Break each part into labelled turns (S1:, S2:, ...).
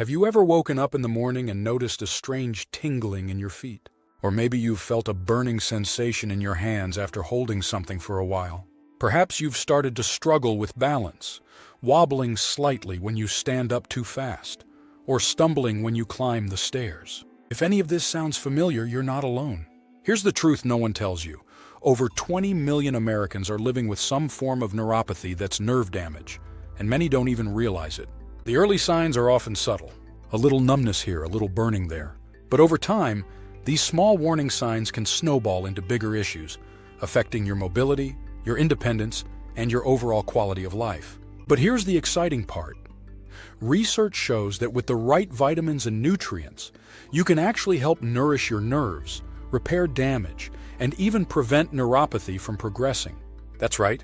S1: Have you ever woken up in the morning and noticed a strange tingling in your feet? Or maybe you've felt a burning sensation in your hands after holding something for a while. Perhaps you've started to struggle with balance, wobbling slightly when you stand up too fast, or stumbling when you climb the stairs. If any of this sounds familiar, you're not alone. Here's the truth no one tells you. Over 20 million Americans are living with some form of neuropathy that's nerve damage, and many don't even realize it. The early signs are often subtle. A little numbness here, a little burning there. But over time, these small warning signs can snowball into bigger issues, affecting your mobility, your independence, and your overall quality of life. But here's the exciting part. Research shows that with the right vitamins and nutrients, you can actually help nourish your nerves, repair damage, and even prevent neuropathy from progressing. That's right.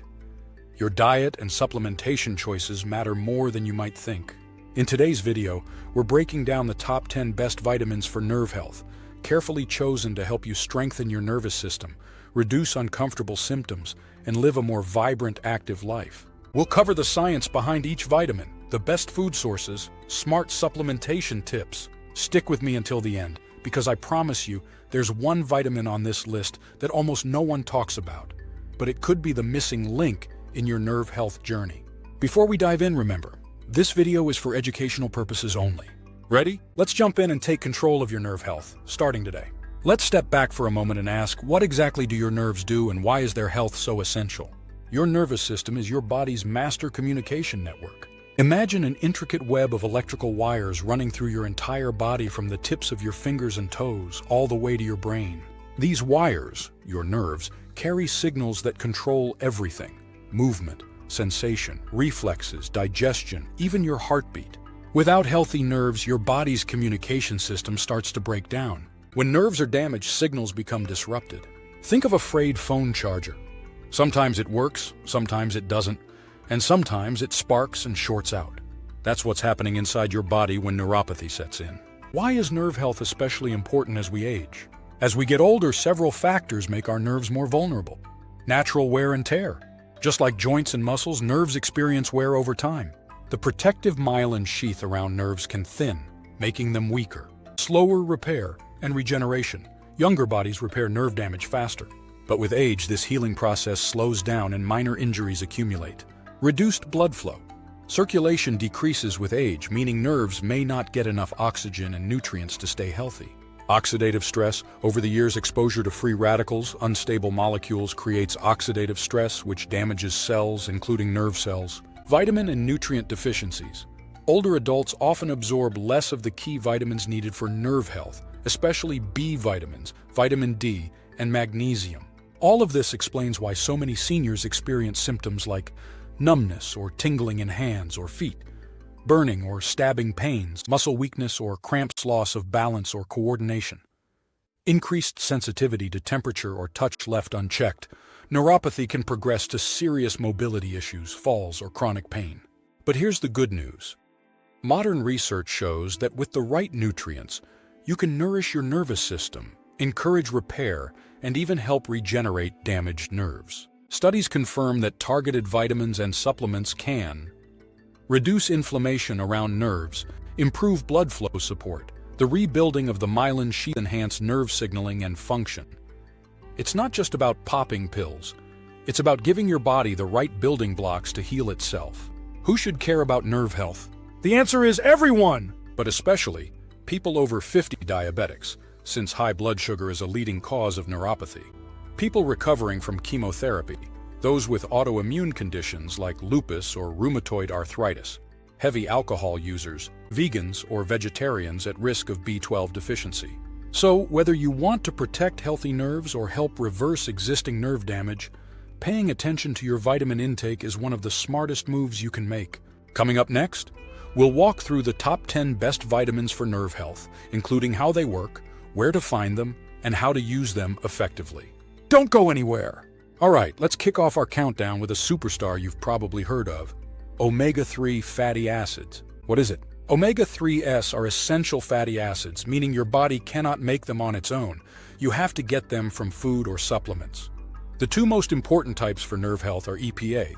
S1: Your diet and supplementation choices matter more than you might think. In today's video, we're breaking down the top 10 best vitamins for nerve health, carefully chosen to help you strengthen your nervous system, reduce uncomfortable symptoms, and live a more vibrant, active life. We'll cover the science behind each vitamin, the best food sources, smart supplementation tips. Stick with me until the end, because I promise you, there's one vitamin on this list that almost no one talks about, but it could be the missing link in your nerve health journey. Before we dive in, remember, this video is for educational purposes only. Ready? Let's jump in and take control of your nerve health, starting today. Let's step back for a moment and ask, what exactly do your nerves do and why is their health so essential? Your nervous system is your body's master communication network. Imagine an intricate web of electrical wires running through your entire body from the tips of your fingers and toes all the way to your brain. These wires, your nerves, carry signals that control everything: movement, sensation, reflexes, digestion, even your heartbeat. Without healthy nerves, your body's communication system starts to break down. When nerves are damaged, signals become disrupted. Think of a frayed phone charger. Sometimes it works, sometimes it doesn't, and sometimes it sparks and shorts out. That's what's happening inside your body when neuropathy sets in. Why is nerve health especially important as we age? As we get older, several factors make our nerves more vulnerable. Natural wear and tear. Just like joints and muscles, nerves experience wear over time. The protective myelin sheath around nerves can thin, making them weaker. Slower repair and regeneration. Younger bodies repair nerve damage faster. But with age, this healing process slows down and minor injuries accumulate. Reduced blood flow. Circulation decreases with age, meaning nerves may not get enough oxygen and nutrients to stay healthy. Oxidative stress. Over the years, exposure to free radicals, unstable molecules, creates oxidative stress, which damages cells, including nerve cells. Vitamin and nutrient deficiencies. Older adults often absorb less of the key vitamins needed for nerve health, especially B vitamins, vitamin D, and magnesium. All of this explains why so many seniors experience symptoms like numbness or tingling in hands or feet, burning or stabbing pains, muscle weakness or cramps, loss of balance or coordination. Increased sensitivity to temperature or touch left unchecked. Neuropathy can progress to serious mobility issues, falls, or chronic pain. But here's the good news. Modern research shows that with the right nutrients, you can nourish your nervous system, encourage repair, and even help regenerate damaged nerves. Studies confirm that targeted vitamins and supplements can reduce inflammation around nerves, improve blood flow support, the rebuilding of the myelin sheath, enhance nerve signaling and function. It's not just about popping pills. It's about giving your body the right building blocks to heal itself. Who should care about nerve health? The answer is everyone, but especially people over 50. Diabetics, since high blood sugar is a leading cause of neuropathy. People recovering from chemotherapy, those with autoimmune conditions like lupus or rheumatoid arthritis, heavy alcohol users, vegans or vegetarians at risk of B12 deficiency. So, whether you want to protect healthy nerves or help reverse existing nerve damage, paying attention to your vitamin intake is one of the smartest moves you can make. Coming up next, we'll walk through the top 10 best vitamins for nerve health, including how they work, where to find them, and how to use them effectively. Don't go anywhere! Alright, let's kick off our countdown with a superstar you've probably heard of: omega-3 fatty acids. What is it? Omega-3s are essential fatty acids, meaning your body cannot make them on its own. You have to get them from food or supplements. The two most important types for nerve health are EPA,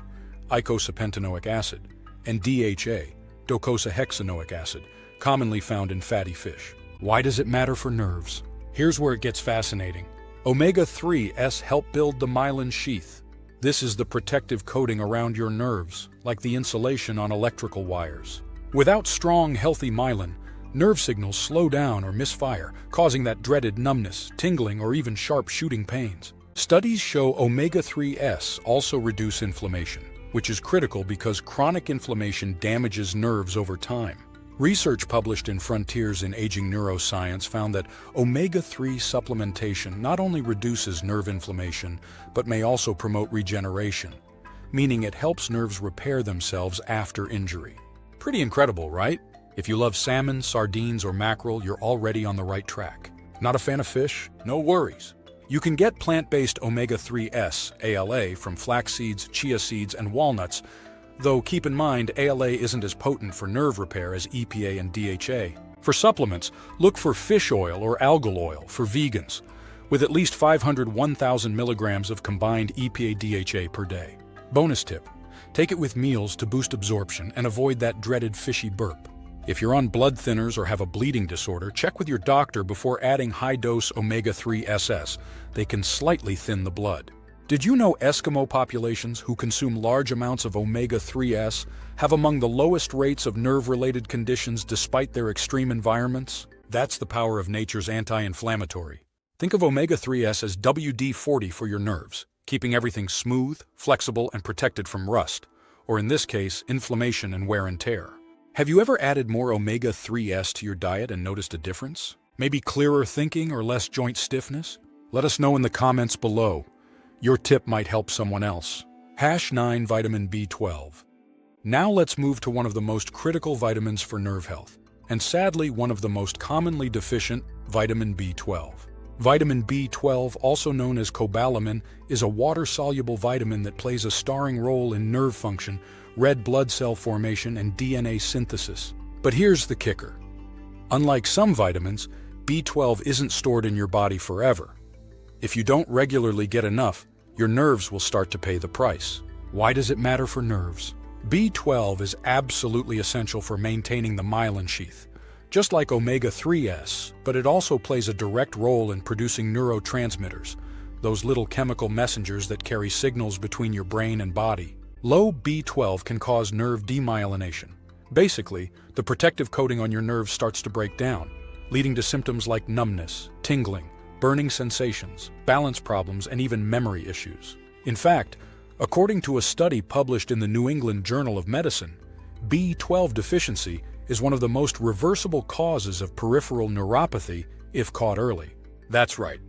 S1: eicosapentaenoic acid, and DHA, docosahexaenoic acid, commonly found in fatty fish. Why does it matter for nerves? Here's where it gets fascinating. Omega-3s help build the myelin sheath. This is the protective coating around your nerves, like the insulation on electrical wires. Without strong, healthy myelin, nerve signals slow down or misfire, causing that dreaded numbness, tingling, or even sharp shooting pains. Studies show omega-3s also reduce inflammation, which is critical because chronic inflammation damages nerves over time. Research published in Frontiers in Aging Neuroscience found that omega-3 supplementation not only reduces nerve inflammation, but may also promote regeneration, meaning it helps nerves repair themselves after injury. Pretty incredible, right? If you love salmon, sardines, or mackerel, you're already on the right track. Not a fan of fish? No worries. You can get plant-based omega-3s, ALA, from flax seeds, chia seeds, and walnuts, though keep in mind ALA isn't as potent for nerve repair as EPA and DHA. For supplements, look for fish oil or algal oil for vegans, with at least 500-1,000 milligrams of combined EPA-DHA per day. Bonus tip: take it with meals to boost absorption and avoid that dreaded fishy burp. If you're on blood thinners or have a bleeding disorder, check with your doctor before adding high-dose omega-3s. They can slightly thin the blood. Did you know Eskimo populations who consume large amounts of omega-3s have among the lowest rates of nerve-related conditions despite their extreme environments? That's the power of nature's anti-inflammatory. Think of omega-3s as WD-40 for your nerves, keeping everything smooth, flexible, and protected from rust, or in this case, inflammation and wear and tear. Have you ever added more omega-3s to your diet and noticed a difference? Maybe clearer thinking or less joint stiffness? Let us know in the comments below. Your tip might help someone else. #9 Vitamin B12. Now let's move to one of the most critical vitamins for nerve health, and sadly one of the most commonly deficient, vitamin B12. Vitamin B12, also known as cobalamin, is a water-soluble vitamin that plays a starring role in nerve function, red blood cell formation, and DNA synthesis. But here's the kicker. Unlike some vitamins, B12 isn't stored in your body forever. If you don't regularly get enough, your nerves will start to pay the price. Why does it matter for nerves? B12 is absolutely essential for maintaining the myelin sheath, just like omega-3s, but it also plays a direct role in producing neurotransmitters, those little chemical messengers that carry signals between your brain and body. Low B12 can cause nerve demyelination. Basically, the protective coating on your nerves starts to break down, leading to symptoms like numbness, tingling, burning sensations, balance problems, and even memory issues. In fact, according to a study published in the New England Journal of Medicine, B12 deficiency is one of the most reversible causes of peripheral neuropathy if caught early. That's right.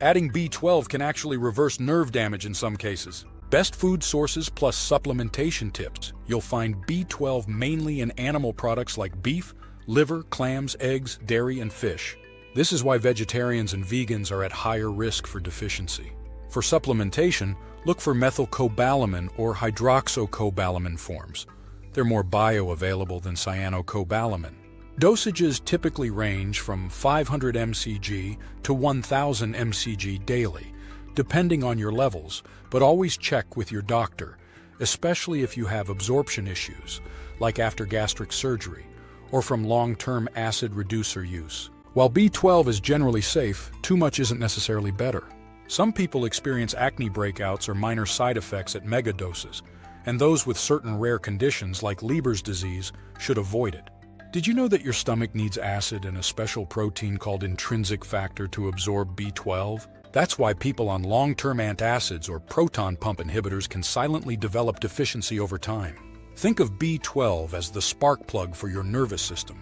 S1: Adding B12 can actually reverse nerve damage in some cases. Best food sources plus supplementation tips. You'll find B12 mainly in animal products like beef, liver, clams, eggs, dairy, and fish. This is why vegetarians and vegans are at higher risk for deficiency. For supplementation, look for methylcobalamin or hydroxycobalamin forms. They're more bioavailable than cyanocobalamin. Dosages typically range from 500 mcg to 1000 mcg daily, depending on your levels, but always check with your doctor, especially if you have absorption issues, like after gastric surgery, or from long-term acid reducer use. While B12 is generally safe, too much isn't necessarily better. Some people experience acne breakouts or minor side effects at megadoses, and those with certain rare conditions like Leber's disease should avoid it. Did you know that your stomach needs acid and a special protein called intrinsic factor to absorb B12? That's why people on long-term antacids or proton pump inhibitors can silently develop deficiency over time. Think of B12 as the spark plug for your nervous system.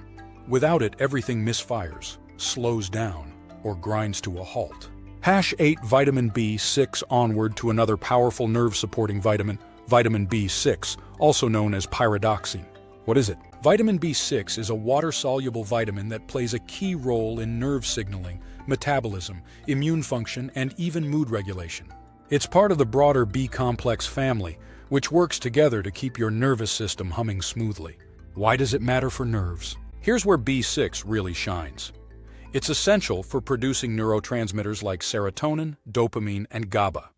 S1: Without it, everything misfires, slows down, or grinds to a halt. #8 Vitamin B6 onward to another powerful nerve-supporting vitamin, vitamin B6, also known as pyridoxine. What is it? Vitamin B6 is a water-soluble vitamin that plays a key role in nerve signaling, metabolism, immune function, and even mood regulation. It's part of the broader B-complex family, which works together to keep your nervous system humming smoothly. Why does it matter for nerves? Here's where B6 really shines. It's essential for producing neurotransmitters like serotonin, dopamine, and GABA,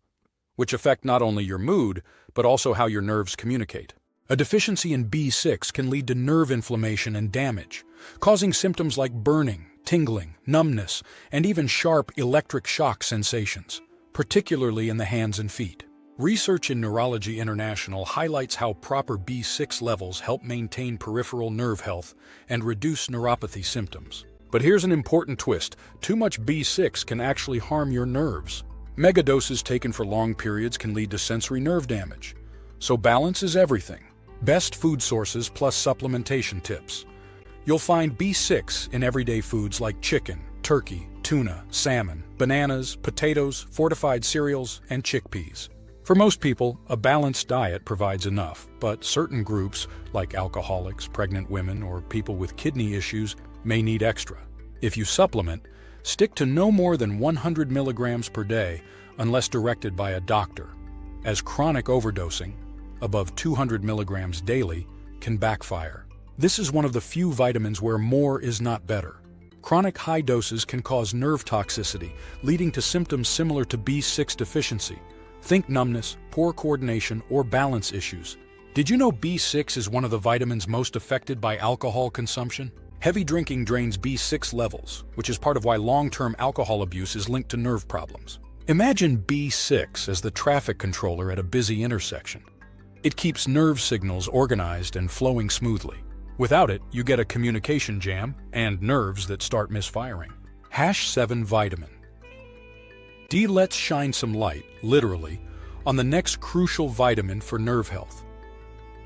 S1: which affect not only your mood, but also how your nerves communicate. A deficiency in B6 can lead to nerve inflammation and damage, causing symptoms like burning, tingling, numbness, and even sharp electric shock sensations, particularly in the hands and feet. Research in Neurology International highlights how proper B6 levels help maintain peripheral nerve health and reduce neuropathy symptoms. But here's an important twist: too much B6 can actually harm your nerves. Megadoses taken for long periods can lead to sensory nerve damage. So balance is everything. Best food sources plus supplementation tips. You'll find B6 in everyday foods like chicken, turkey, tuna, salmon, bananas, potatoes, fortified cereals, and chickpeas. For most people, a balanced diet provides enough, but certain groups, like alcoholics, pregnant women, or people with kidney issues, may need extra. If you supplement, stick to no more than 100 milligrams per day unless directed by a doctor, as chronic overdosing, above 200 milligrams daily, can backfire. This is one of the few vitamins where more is not better. Chronic high doses can cause nerve toxicity, leading to symptoms similar to B6 deficiency. Think numbness, poor coordination, or balance issues. Did you know B6 is one of the vitamins most affected by alcohol consumption? Heavy drinking drains B6 levels, which is part of why long-term alcohol abuse is linked to nerve problems. Imagine B6 as the traffic controller at a busy intersection. It keeps nerve signals organized and flowing smoothly. Without it, you get a communication jam and nerves that start misfiring. #7 Vitamin D. Let's shine some light, literally, on the next crucial vitamin for nerve health.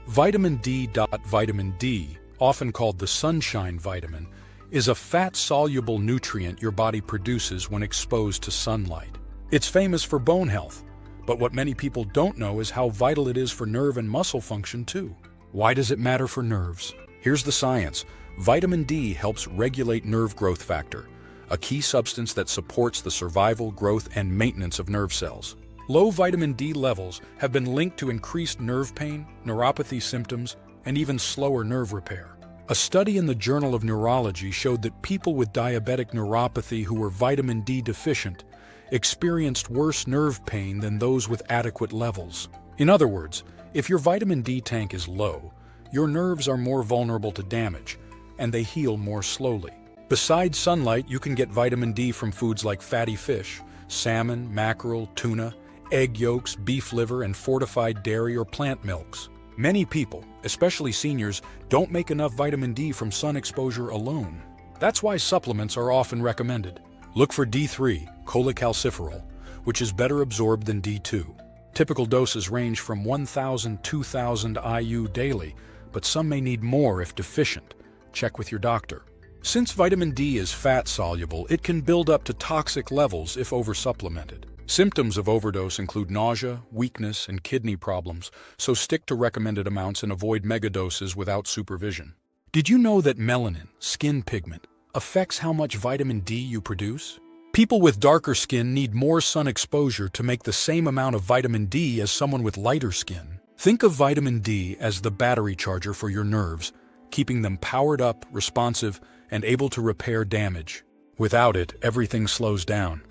S1: Vitamin D. Vitamin D, often called the sunshine vitamin, is a fat-soluble nutrient your body produces when exposed to sunlight. It's famous for bone health, but what many people don't know is how vital it is for nerve and muscle function too. Why does it matter for nerves? Here's the science. Vitamin D helps regulate nerve growth factor, a key substance that supports the survival, growth, and maintenance of nerve cells. Low vitamin D levels have been linked to increased nerve pain, neuropathy symptoms, and even slower nerve repair. A study in the Journal of Neurology showed that people with diabetic neuropathy who were vitamin D deficient experienced worse nerve pain than those with adequate levels. In other words, if your vitamin D tank is low, your nerves are more vulnerable to damage, and they heal more slowly. Besides sunlight, you can get vitamin D from foods like fatty fish, salmon, mackerel, tuna, egg yolks, beef liver, and fortified dairy or plant milks. Many people, especially seniors, don't make enough vitamin D from sun exposure alone. That's why supplements are often recommended. Look for D3, cholecalciferol, which is better absorbed than D2. Typical doses range from 1,000 to 2,000 IU daily, but some may need more if deficient. Check with your doctor. Since vitamin D is fat-soluble, it can build up to toxic levels if oversupplemented. Symptoms of overdose include nausea, weakness, and kidney problems, so stick to recommended amounts and avoid megadoses without supervision. Did you know that melanin, skin pigment, affects how much vitamin D you produce? People with darker skin need more sun exposure to make the same amount of vitamin D as someone with lighter skin. Think of vitamin D as the battery charger for your nerves, keeping them powered up, responsive, and able to repair damage. Without it, everything slows down.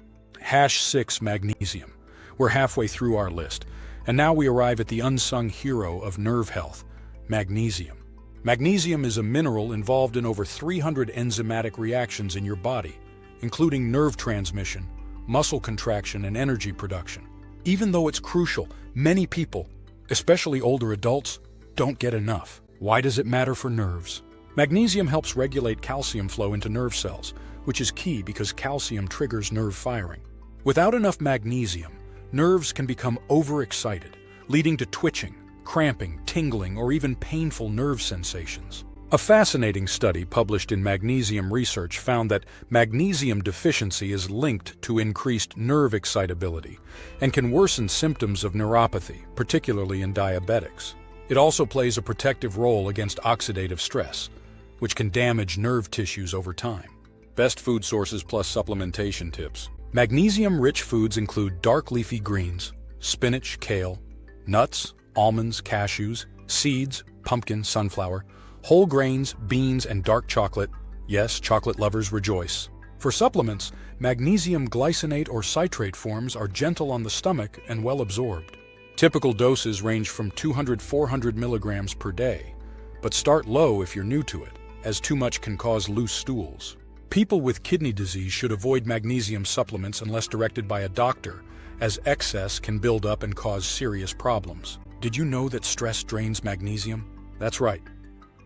S1: #6 Magnesium. We're halfway through our list, and now we arrive at the unsung hero of nerve health, magnesium. Magnesium is a mineral involved in over 300 enzymatic reactions in your body, including nerve transmission, muscle contraction, and energy production. Even though it's crucial, many people, especially older adults, don't get enough. Why does it matter for nerves? Magnesium helps regulate calcium flow into nerve cells, which is key because calcium triggers nerve firing. Without enough magnesium, nerves can become overexcited, leading to twitching, cramping, tingling, or even painful nerve sensations. A fascinating study published in Magnesium Research found that magnesium deficiency is linked to increased nerve excitability and can worsen symptoms of neuropathy, particularly in diabetics. It also plays a protective role against oxidative stress, which can damage nerve tissues over time. Best food sources plus supplementation tips. Magnesium-rich foods include dark leafy greens, spinach, kale, nuts, almonds, cashews, seeds, pumpkin, sunflower, whole grains, beans, and dark chocolate. Yes, chocolate lovers rejoice. For supplements, magnesium glycinate or citrate forms are gentle on the stomach and well absorbed. Typical doses range from 200 to 400 milligrams per day, but start low if you're new to it, as too much can cause loose stools. People with kidney disease should avoid magnesium supplements unless directed by a doctor, as excess can build up and cause serious problems. Did you know that stress drains magnesium? That's right.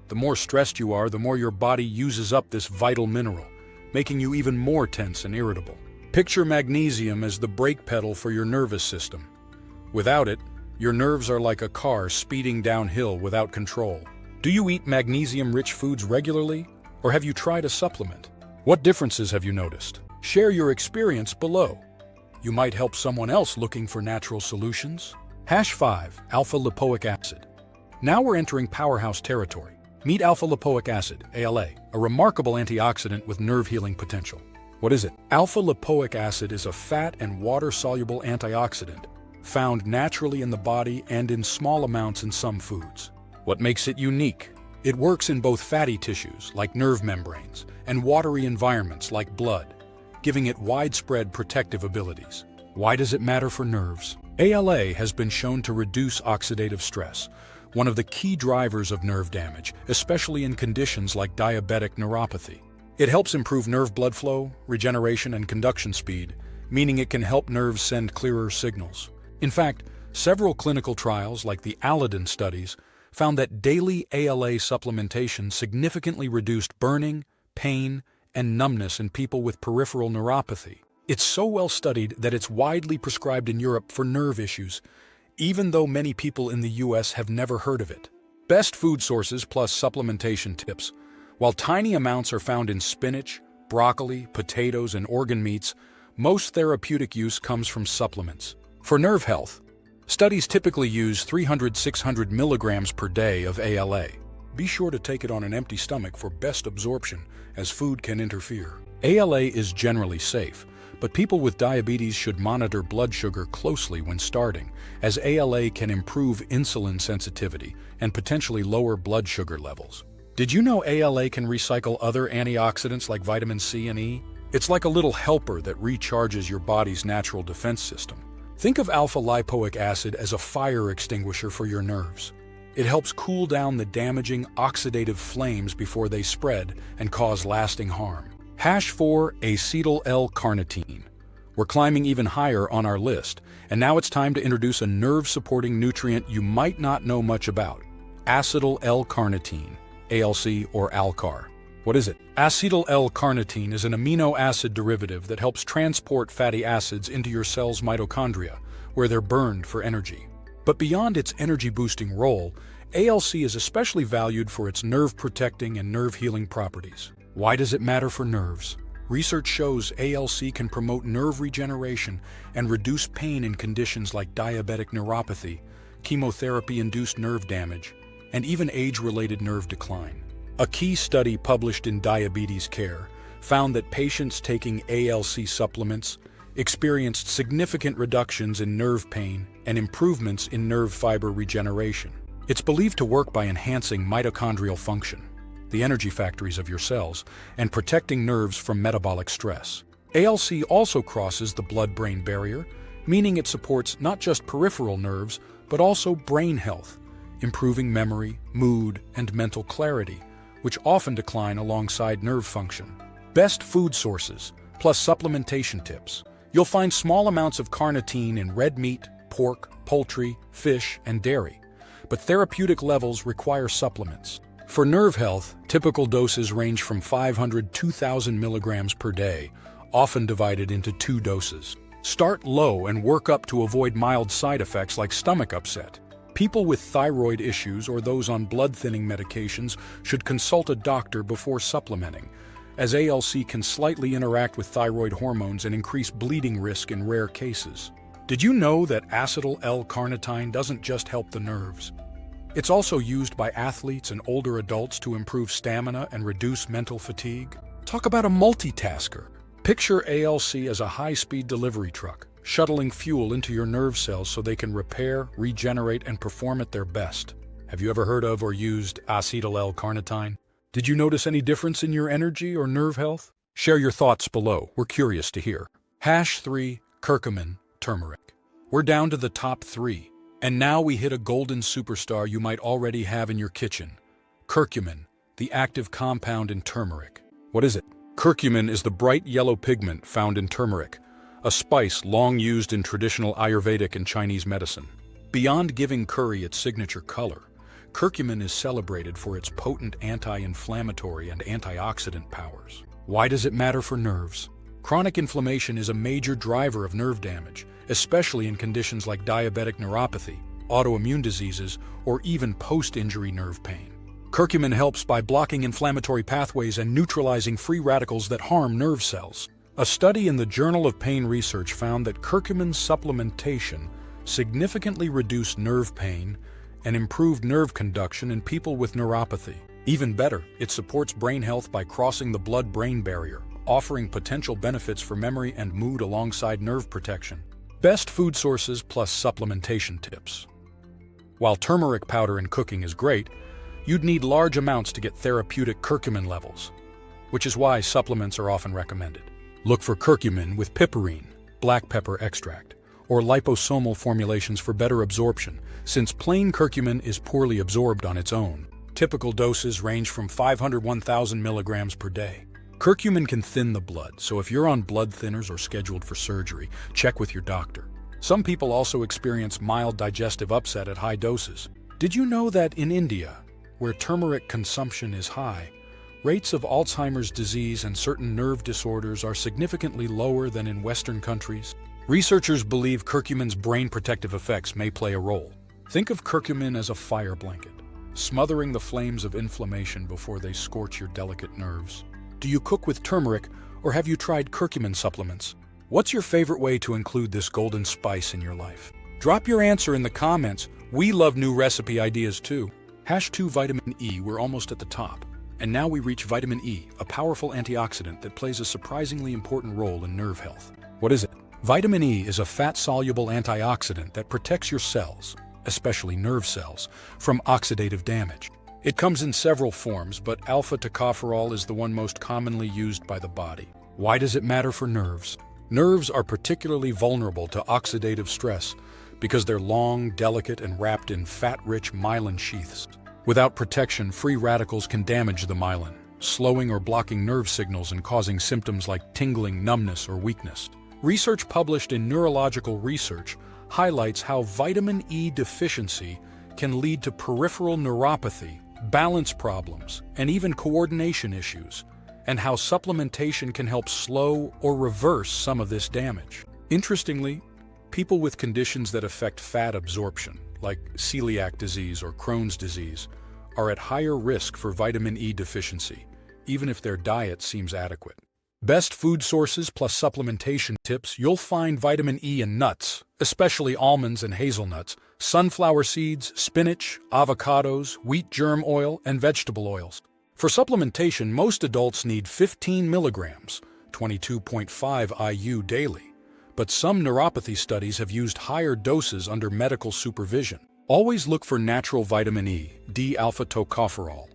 S1: The more stressed you are, the more your body uses up this vital mineral, making you even more tense and irritable. Picture magnesium as the brake pedal for your nervous system. Without it, your nerves are like a car speeding downhill without control. Do you eat magnesium-rich foods regularly, or have you tried a supplement? What differences have you noticed? Share your experience below. You might help someone else looking for natural solutions. #5. Alpha-lipoic acid. Now we're entering powerhouse territory. Meet alpha-lipoic acid, ALA, a remarkable antioxidant with nerve-healing potential. What is it? Alpha-lipoic acid is a fat and water-soluble antioxidant found naturally in the body and in small amounts in some foods. What makes it unique? It works in both fatty tissues, like nerve membranes, and watery environments, like blood, giving it widespread protective abilities. Why does it matter for nerves? ALA has been shown to reduce oxidative stress, one of the key drivers of nerve damage, especially in conditions like diabetic neuropathy. It helps improve nerve blood flow, regeneration, and conduction speed, meaning it can help nerves send clearer signals. In fact, several clinical trials, like the Aladdin studies, found that daily ALA supplementation significantly reduced burning, pain, and numbness in people with peripheral neuropathy. It's so well studied that it's widely prescribed in Europe for nerve issues, even though many people in the US have never heard of it. Best food sources plus supplementation tips. While tiny amounts are found in spinach, broccoli, potatoes, and organ meats, most therapeutic use comes from supplements. For nerve health, studies typically use 300 to 600 milligrams per day of ALA. Be sure to take it on an empty stomach for best absorption, as food can interfere. ALA is generally safe, but people with diabetes should monitor blood sugar closely when starting, as ALA can improve insulin sensitivity and potentially lower blood sugar levels. Did you know ALA can recycle other antioxidants like vitamin C and E? It's like a little helper that recharges your body's natural defense system. Think of alpha-lipoic acid as a fire extinguisher for your nerves. It helps cool down the damaging oxidative flames before they spread and cause lasting harm. #4. Acetyl L-carnitine. We're climbing even higher on our list, and now it's time to introduce a nerve-supporting nutrient you might not know much about. Acetyl L-carnitine, ALC or ALCAR. What is it? Acetyl L-carnitine is an amino acid derivative that helps transport fatty acids into your cell's mitochondria, where they're burned for energy. But beyond its energy-boosting role, ALC is especially valued for its nerve-protecting and nerve-healing properties. Why does it matter for nerves? Research shows ALC can promote nerve regeneration and reduce pain in conditions like diabetic neuropathy, chemotherapy-induced nerve damage, and even age-related nerve decline. A key study published in Diabetes Care found that patients taking ALC supplements experienced significant reductions in nerve pain and improvements in nerve fiber regeneration. It's believed to work by enhancing mitochondrial function, the energy factories of your cells, and protecting nerves from metabolic stress. ALC also crosses the blood-brain barrier, meaning it supports not just peripheral nerves, but also brain health, improving memory, mood, and mental clarity, which often decline alongside nerve function. Best food sources, plus supplementation tips. You'll find small amounts of carnitine in red meat, pork, poultry, fish, and dairy, but therapeutic levels require supplements. For nerve health, typical doses range from 500 to 2,000 milligrams per day, often divided into 2 doses. Start low and work up to avoid mild side effects like stomach upset. People with thyroid issues or those on blood-thinning medications should consult a doctor before supplementing, as ALC can slightly interact with thyroid hormones and increase bleeding risk in rare cases. Did you know that acetyl L-carnitine doesn't just help the nerves? It's also used by athletes and older adults to improve stamina and reduce mental fatigue. Talk about a multitasker. Picture ALC as a high-speed delivery truck, shuttling fuel into your nerve cells so they can repair, regenerate, and perform at their best. Have you ever heard of or used acetyl L-carnitine? Did you notice any difference in your energy or nerve health? Share your thoughts below. We're curious to hear. #3. Curcumin, turmeric. We're down to the top 3. And now we hit a golden superstar you might already have in your kitchen. Curcumin, the active compound in turmeric. What is it? Curcumin is the bright yellow pigment found in turmeric, a spice long used in traditional Ayurvedic and Chinese medicine. Beyond giving curry its signature color, curcumin is celebrated for its potent anti-inflammatory and antioxidant powers. Why does it matter for nerves? Chronic inflammation is a major driver of nerve damage, especially in conditions like diabetic neuropathy, autoimmune diseases, or even post-injury nerve pain. Curcumin helps by blocking inflammatory pathways and neutralizing free radicals that harm nerve cells. A study in the Journal of Pain Research found that curcumin supplementation significantly reduced nerve pain and improved nerve conduction in people with neuropathy. Even better, it supports brain health by crossing the blood-brain barrier, offering potential benefits for memory and mood alongside nerve protection. Best food sources plus supplementation tips. While turmeric powder in cooking is great, you'd need large amounts to get therapeutic curcumin levels, which is why supplements are often recommended. Look for curcumin with piperine, black pepper extract, or liposomal formulations for better absorption, since plain curcumin is poorly absorbed on its own. Typical doses range from 500 to 1,000 milligrams per day. Curcumin can thin the blood, so if you're on blood thinners or scheduled for surgery, check with your doctor. Some people also experience mild digestive upset at high doses. Did you know that in India, where turmeric consumption is high, rates of Alzheimer's disease and certain nerve disorders are significantly lower than in Western countries? Researchers believe curcumin's brain protective effects may play a role. Think of curcumin as a fire blanket, smothering the flames of inflammation before they scorch your delicate nerves. Do you cook with turmeric, or have you tried curcumin supplements? What's your favorite way to include this golden spice in your life? Drop your answer in the comments. We love new recipe ideas too. #2 Vitamin E, we're almost at the top. And now we reach vitamin E, a powerful antioxidant that plays a surprisingly important role in nerve health. What is it? Vitamin E is a fat-soluble antioxidant that protects your cells, especially nerve cells, from oxidative damage. It comes in several forms, but alpha-tocopherol is the one most commonly used by the body. Why does it matter for nerves? Nerves are particularly vulnerable to oxidative stress because they're long, delicate, and wrapped in fat-rich myelin sheaths. Without protection, free radicals can damage the myelin, slowing or blocking nerve signals and causing symptoms like tingling, numbness, or weakness. Research published in Neurological Research highlights how vitamin E deficiency can lead to peripheral neuropathy, balance problems, and even coordination issues, and how supplementation can help slow or reverse some of this damage. Interestingly, people with conditions that affect fat absorption, like celiac disease or Crohn's disease, are at higher risk for vitamin E deficiency, even if their diet seems adequate. Best food sources plus supplementation tips. You'll find vitamin E in nuts, especially almonds and hazelnuts, sunflower seeds, spinach, avocados, wheat germ oil, and vegetable oils. For supplementation, most adults need 15 milligrams, 22.5 IU daily, but some neuropathy studies have used higher doses under medical supervision. Always look for natural vitamin E, D-alpha-tocopherol,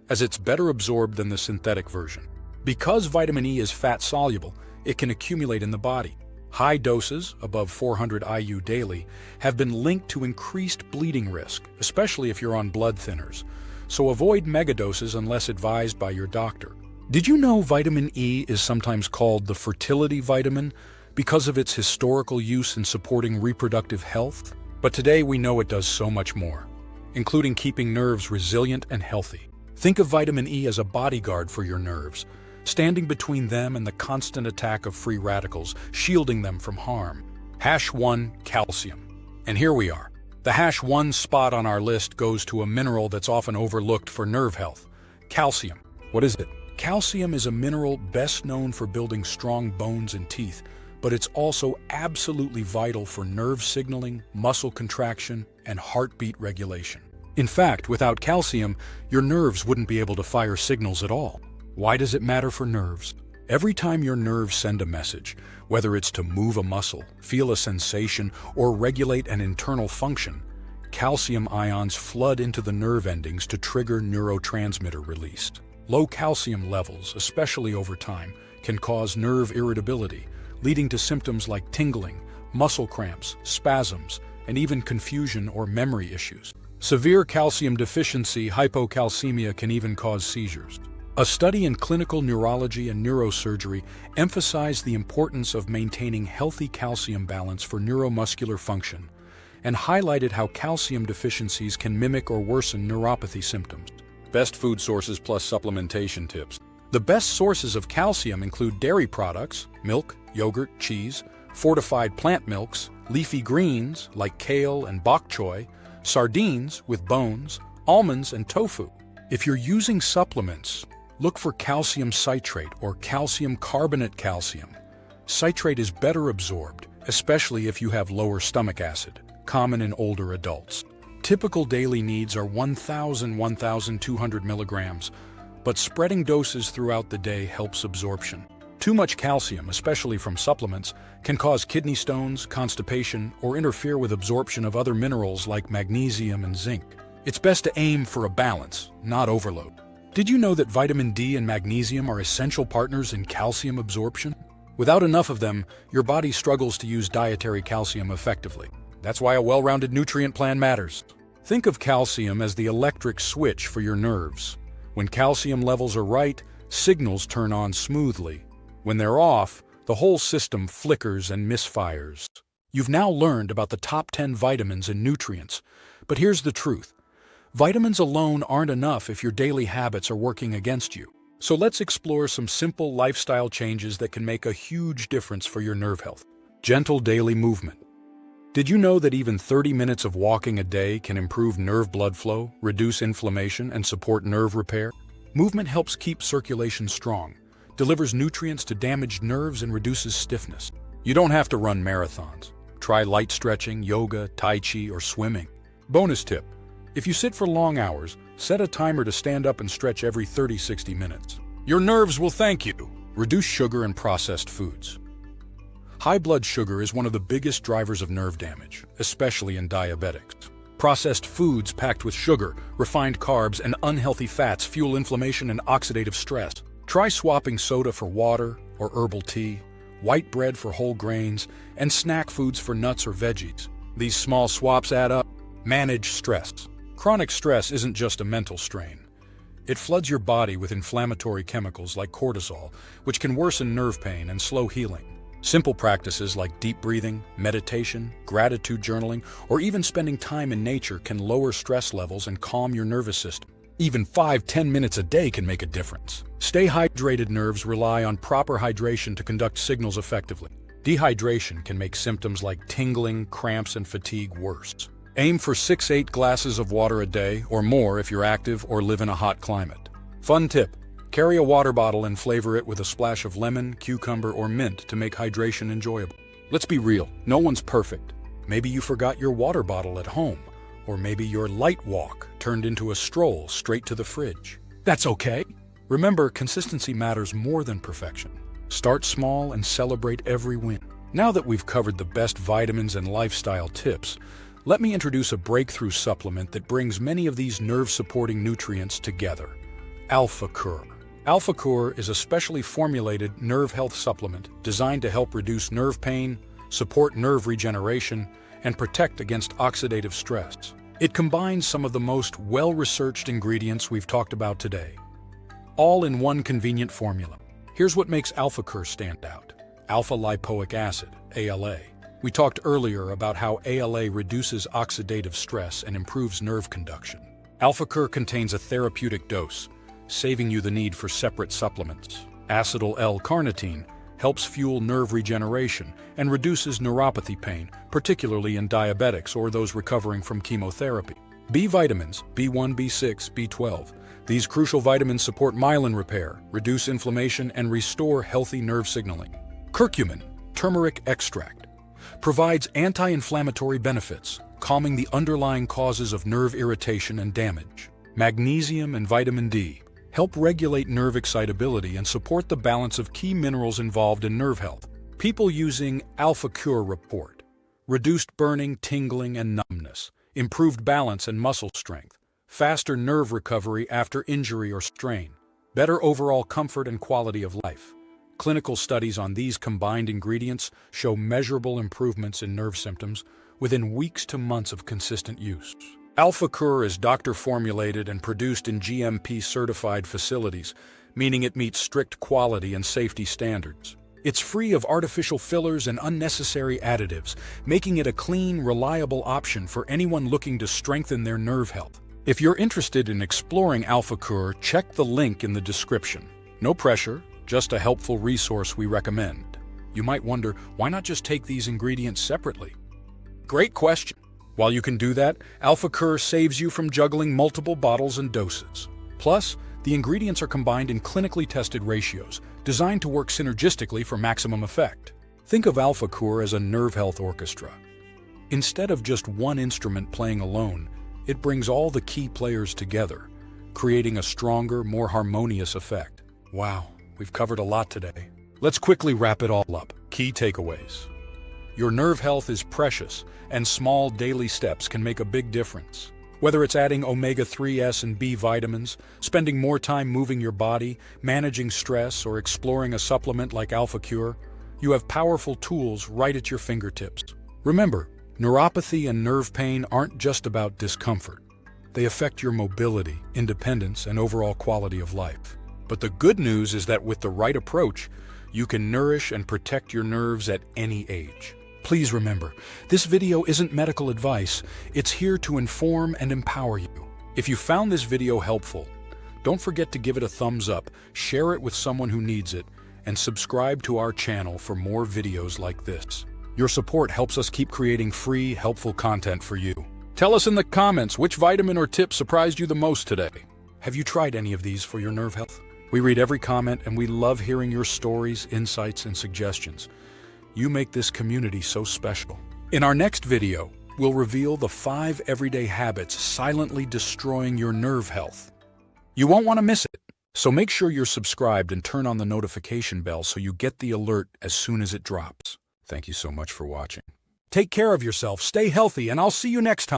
S1: as it's better absorbed than the synthetic version. Because vitamin E is fat-soluble, it can accumulate in the body. High doses, above 400 IU daily, have been linked to increased bleeding risk, especially if you're on blood thinners, so avoid megadoses unless advised by your doctor. Did you know vitamin E is sometimes called the fertility vitamin because of its historical use in supporting reproductive health? But today we know it does so much more, including keeping nerves resilient and healthy. Think of vitamin E as a bodyguard for your nerves, standing between them and the constant attack of free radicals, shielding them from harm. #1 Calcium. And here we are. The #1 spot on our list goes to a mineral that's often overlooked for nerve health: calcium. What is it? Calcium is a mineral best known for building strong bones and teeth, but it's also absolutely vital for nerve signaling, muscle contraction, and heartbeat regulation. In fact, without calcium, your nerves wouldn't be able to fire signals at all. Why does it matter for nerves? Every time your nerves send a message, whether it's to move a muscle, feel a sensation, or regulate an internal function, calcium ions flood into the nerve endings to trigger neurotransmitter release. Low calcium levels, especially over time, can cause nerve irritability, leading to symptoms like tingling, muscle cramps, spasms, and even confusion or memory issues. Severe calcium deficiency, hypocalcemia, can even cause seizures. A study in clinical neurology and neurosurgery emphasized the importance of maintaining healthy calcium balance for neuromuscular function and highlighted how calcium deficiencies can mimic or worsen neuropathy symptoms. Best food sources plus supplementation tips. The best sources of calcium include dairy products, milk, yogurt, cheese, fortified plant milks, leafy greens like kale and bok choy, sardines with bones, almonds, and tofu. If you're using supplements, look for calcium citrate or calcium carbonate calcium. Citrate is better absorbed, especially if you have lower stomach acid, common in older adults. Typical daily needs are 1,000–1,200 milligrams, but spreading doses throughout the day helps absorption. Too much calcium, especially from supplements, can cause kidney stones, constipation, or interfere with absorption of other minerals like magnesium and zinc. It's best to aim for a balance, not overload. Did you know that vitamin D and magnesium are essential partners in calcium absorption? Without enough of them, your body struggles to use dietary calcium effectively. That's why a well-rounded nutrient plan matters. Think of calcium as the electric switch for your nerves. When calcium levels are right, signals turn on smoothly. When they're off, the whole system flickers and misfires. You've now learned about the top 10 vitamins and nutrients, but here's the truth. Vitamins alone aren't enough if your daily habits are working against you. So let's explore some simple lifestyle changes that can make a huge difference for your nerve health. Gentle daily movement. Did you know that even 30 minutes of walking a day can improve nerve blood flow, reduce inflammation, and support nerve repair? Movement helps keep circulation strong, delivers nutrients to damaged nerves, and reduces stiffness. You don't have to run marathons. Try light stretching, yoga, tai chi, or swimming. Bonus tip. If you sit for long hours, set a timer to stand up and stretch every 30–60 minutes. Your nerves will thank you. Reduce sugar and processed foods. High blood sugar is one of the biggest drivers of nerve damage, especially in diabetics. Processed foods packed with sugar, refined carbs, and unhealthy fats fuel inflammation and oxidative stress. Try swapping soda for water or herbal tea, white bread for whole grains, and snack foods for nuts or veggies. These small swaps add up. Manage stress. Chronic stress isn't just a mental strain. It floods your body with inflammatory chemicals like cortisol, which can worsen nerve pain and slow healing. Simple practices like deep breathing, meditation, gratitude journaling, or even spending time in nature can lower stress levels and calm your nervous system. Even 5–10 minutes a day can make a difference. Stay hydrated. Nerves rely on proper hydration to conduct signals effectively. Dehydration can make symptoms like tingling, cramps, and fatigue worse. Aim for 6–8 glasses of water a day or more if you're active or live in a hot climate. Fun tip: carry a water bottle and flavor it with a splash of lemon, cucumber, or mint to make hydration enjoyable. Let's be real, no one's perfect. Maybe you forgot your water bottle at home, or maybe your light walk turned into a stroll straight to the fridge. That's okay. Remember, consistency matters more than perfection. Start small and celebrate every win. Now that we've covered the best vitamins and lifestyle tips, let me introduce a breakthrough supplement that brings many of these nerve-supporting nutrients together: Alpha-Cur. Alpha-Cur is a specially formulated nerve health supplement designed to help reduce nerve pain, support nerve regeneration, and protect against oxidative stress. It combines some of the most well-researched ingredients we've talked about today, all in one convenient formula. Here's what makes Alpha-Cur stand out: alpha-lipoic acid, ALA. We talked earlier about how ALA reduces oxidative stress and improves nerve conduction. Alpha-Cur contains a therapeutic dose, saving you the need for separate supplements. Acetyl L-carnitine helps fuel nerve regeneration and reduces neuropathy pain, particularly in diabetics or those recovering from chemotherapy. B vitamins, B1, B6, B12. These crucial vitamins support myelin repair, reduce inflammation, and restore healthy nerve signaling. Curcumin, turmeric extract, provides anti-inflammatory benefits, calming the underlying causes of nerve irritation and damage. Magnesium and vitamin D help regulate nerve excitability and support the balance of key minerals involved in nerve health. People using Alpha-Cur report reduced burning, tingling, and numbness, improved balance and muscle strength, faster nerve recovery after injury or strain, better overall comfort and quality of life. Clinical studies on these combined ingredients show measurable improvements in nerve symptoms, within weeks to months of consistent use. Alpha-Cur is doctor-formulated and produced in GMP-certified facilities, meaning it meets strict quality and safety standards. It's free of artificial fillers and unnecessary additives, making it a clean, reliable option for anyone looking to strengthen their nerve health. If you're interested in exploring Alpha-Cur, check the link in the description. No pressure, just a helpful resource we recommend. You might wonder, why not just take these ingredients separately? Great question. While you can do that, Alpha-Cur saves you from juggling multiple bottles and doses. Plus, the ingredients are combined in clinically tested ratios, designed to work synergistically for maximum effect. Think of Alpha-Cur as a nerve health orchestra. Instead of just one instrument playing alone, it brings all the key players together, creating a stronger, more harmonious effect. Wow, we've covered a lot today. Let's quickly wrap it all up. Key takeaways. Your nerve health is precious, and small daily steps can make a big difference. Whether it's adding omega-3s and B vitamins, spending more time moving your body, managing stress, or exploring a supplement like Alpha-Cur, you have powerful tools right at your fingertips. Remember, neuropathy and nerve pain aren't just about discomfort. They affect your mobility, independence, and overall quality of life. But the good news is that with the right approach, you can nourish and protect your nerves at any age. Please remember, this video isn't medical advice, it's here to inform and empower you. If you found this video helpful, don't forget to give it a thumbs up, share it with someone who needs it, and subscribe to our channel for more videos like this. Your support helps us keep creating free, helpful content for you. Tell us in the comments which vitamin or tip surprised you the most today. Have you tried any of these for your nerve health? We read every comment and we love hearing your stories, insights, and suggestions. You make this community so special. In our next video, we'll reveal the 5 everyday habits silently destroying your nerve health. You won't want to miss it, so make sure you're subscribed and turn on the notification bell so you get the alert as soon as it drops. Thank you so much for watching. Take care of yourself, stay healthy, and I'll see you next time.